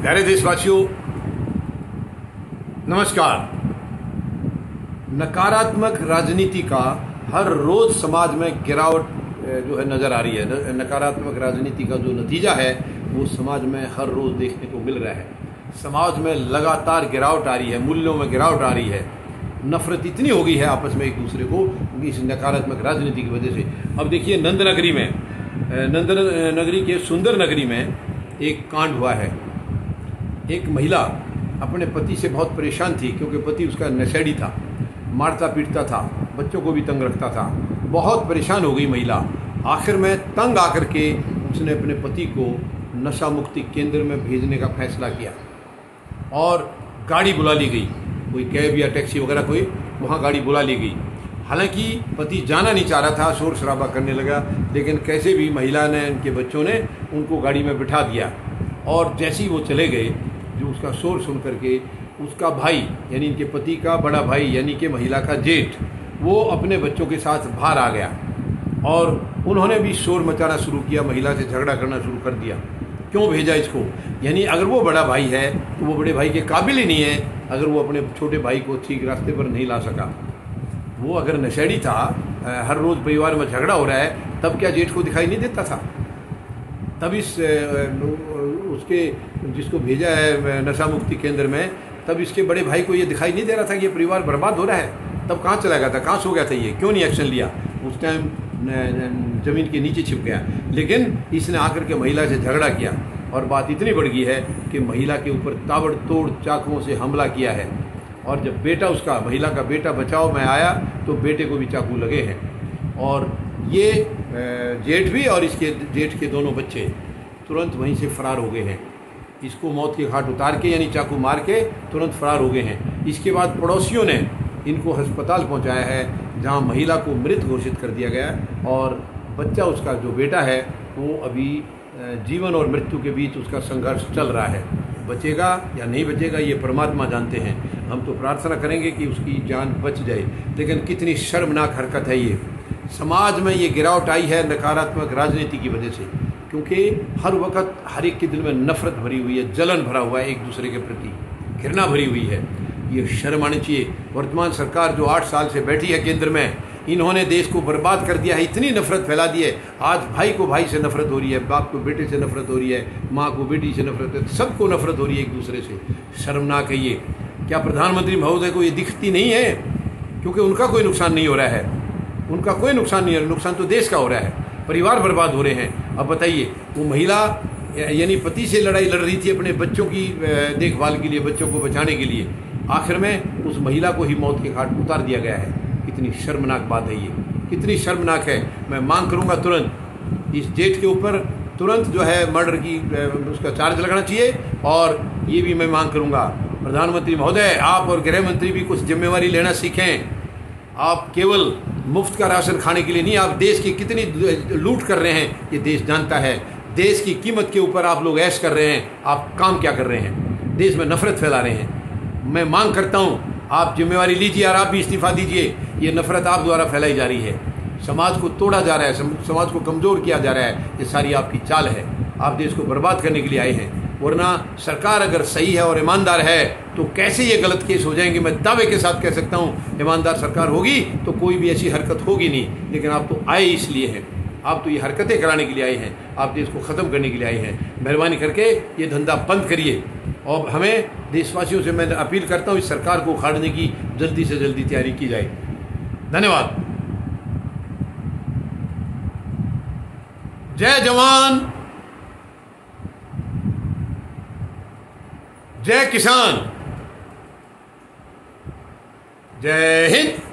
प्यारे देशवासियों, नमस्कार। नकारात्मक राजनीति का हर रोज समाज में गिरावट जो है नजर आ रही है। नकारात्मक राजनीति का जो नतीजा है वो समाज में हर रोज देखने को मिल रहा है। समाज में लगातार गिरावट आ रही है, मूल्यों में गिरावट आ रही है। नफरत इतनी हो गई है आपस में एक दूसरे को इस नकारात्मक राजनीति की वजह से। अब देखिए, नंदनगरी के सुंदर नगरी में एक कांड हुआ है। एक महिला अपने पति से बहुत परेशान थी क्योंकि पति उसका नशेड़ी था, मारता पीटता था, बच्चों को भी तंग रखता था। बहुत परेशान हो गई महिला। आखिर में तंग आकर के उसने अपने पति को नशा मुक्ति केंद्र में भेजने का फैसला किया और गाड़ी बुला ली गई। कोई कैब या टैक्सी वगैरह कोई वहाँ गाड़ी बुला ली गई। हालांकि पति जाना नहीं चाह रहा था, शोर शराबा करने लगा, लेकिन कैसे भी महिला ने, उनके बच्चों ने उनको गाड़ी में बिठा दिया। और जैसे ही वो चले गए, जो उसका शोर सुन करके उसका भाई यानी इनके पति का बड़ा भाई यानी कि महिला का जेठ, वो अपने बच्चों के साथ बाहर आ गया और उन्होंने भी शोर मचाना शुरू किया, महिला से झगड़ा करना शुरू कर दिया। क्यों भेजा इसको? यानी अगर वो बड़ा भाई है तो वो बड़े भाई के काबिल ही नहीं है। अगर वो अपने छोटे भाई को ठीक रास्ते पर नहीं ला सका, वो अगर नशेड़ी था, हर रोज परिवार में झगड़ा हो रहा है, तब क्या जेठ को दिखाई नहीं देता था? तब उसके जिसको भेजा है नशा मुक्ति केंद्र में, तब इसके बड़े भाई को ये दिखाई नहीं दे रहा था कि ये परिवार बर्बाद हो रहा है? तब कहाँ चला गया था, कहाँ सो गया था? ये क्यों नहीं एक्शन लिया? उस टाइम जमीन के नीचे छिप गया। लेकिन इसने आकर के महिला से झगड़ा किया और बात इतनी बढ़ गई है कि महिला के ऊपर ताबड़तोड़ चाकुओं से हमला किया है। और जब बेटा, उसका महिला का बेटा बचाव में आया तो बेटे को भी चाकू लगे हैं। और ये जेठ भी और इसके जेठ के दोनों बच्चे तुरंत वहीं से फरार हो गए हैं। इसको मौत के घाट उतार के यानी चाकू मार के तुरंत फरार हो गए हैं। इसके बाद पड़ोसियों ने इनको अस्पताल पहुंचाया है, जहां महिला को मृत घोषित कर दिया गया और बच्चा, उसका जो बेटा है, वो अभी जीवन और मृत्यु के बीच उसका संघर्ष चल रहा है। बचेगा या नहीं बचेगा ये परमात्मा जानते हैं। हम तो प्रार्थना करेंगे कि उसकी जान बच जाए। लेकिन कितनी शर्मनाक हरकत है ये। समाज में ये गिरावट आई है नकारात्मक राजनीति की वजह से, क्योंकि हर वक्त हर एक के दिल में नफरत भरी हुई है, जलन भरा हुआ है, एक दूसरे के प्रति घृणा भरी हुई है। ये शर्म आनी चाहिए। वर्तमान सरकार जो 8 साल से बैठी है केंद्र में, इन्होंने देश को बर्बाद कर दिया है, इतनी नफरत फैला दी है। आज भाई को भाई से नफरत हो रही है, बाप को बेटे से नफरत हो रही है, माँ को बेटी से नफरत है, सबको नफरत हो रही है एक दूसरे से। शर्मनाक है ये। क्या प्रधानमंत्री महोदय को ये दिखती नहीं है? क्योंकि उनका कोई नुकसान नहीं हो रहा है, उनका कोई नुकसान नहीं है, नुकसान तो देश का हो रहा है, परिवार बर्बाद हो रहे हैं। अब बताइए, वो महिला यानी पति से लड़ाई लड़ रही थी अपने बच्चों की देखभाल के लिए, बच्चों को बचाने के लिए, आखिर में उस महिला को ही मौत के घाट उतार दिया गया है। कितनी शर्मनाक बात है ये, कितनी शर्मनाक है। मैं मांग करूंगा तुरंत इस जेठ के ऊपर तुरंत जो है मर्डर की उसका चार्ज लगाना चाहिए। और ये भी मैं मांग करूंगा, प्रधानमंत्री महोदय, आप और गृह मंत्री भी कुछ जिम्मेवारी लेना सीखें। आप केवल मुफ्त का राशन खाने के लिए नहीं, आप देश की कितनी लूट कर रहे हैं ये देश जानता है। देश की कीमत के ऊपर आप लोग ऐश कर रहे हैं। आप काम क्या कर रहे हैं? देश में नफरत फैला रहे हैं। मैं मांग करता हूं, आप जिम्मेवारी लीजिए और आप भी इस्तीफा दीजिए। ये नफरत आप द्वारा फैलाई जा रही है, समाज को तोड़ा जा रहा है, समाज को कमजोर किया जा रहा है। ये सारी आपकी चाल है। आप देश को बर्बाद करने के लिए आए हैं। वरना सरकार अगर सही है और ईमानदार है तो कैसे ये गलत केस हो जाएंगे? मैं दावे के साथ कह सकता हूँ, ईमानदार सरकार होगी तो कोई भी ऐसी हरकत होगी नहीं। लेकिन आप तो आए इसलिए हैं, आप तो ये हरकतें कराने के लिए आए हैं, आप देश को ख़त्म करने के लिए आए हैं। मेहरबानी करके ये धंधा बंद करिए। और हमें देशवासियों से मैं अपील करता हूँ, इस सरकार को उखाड़ने की जल्दी से जल्दी तैयारी की जाए। धन्यवाद। जय जवान, जय किसान, जय हिंद।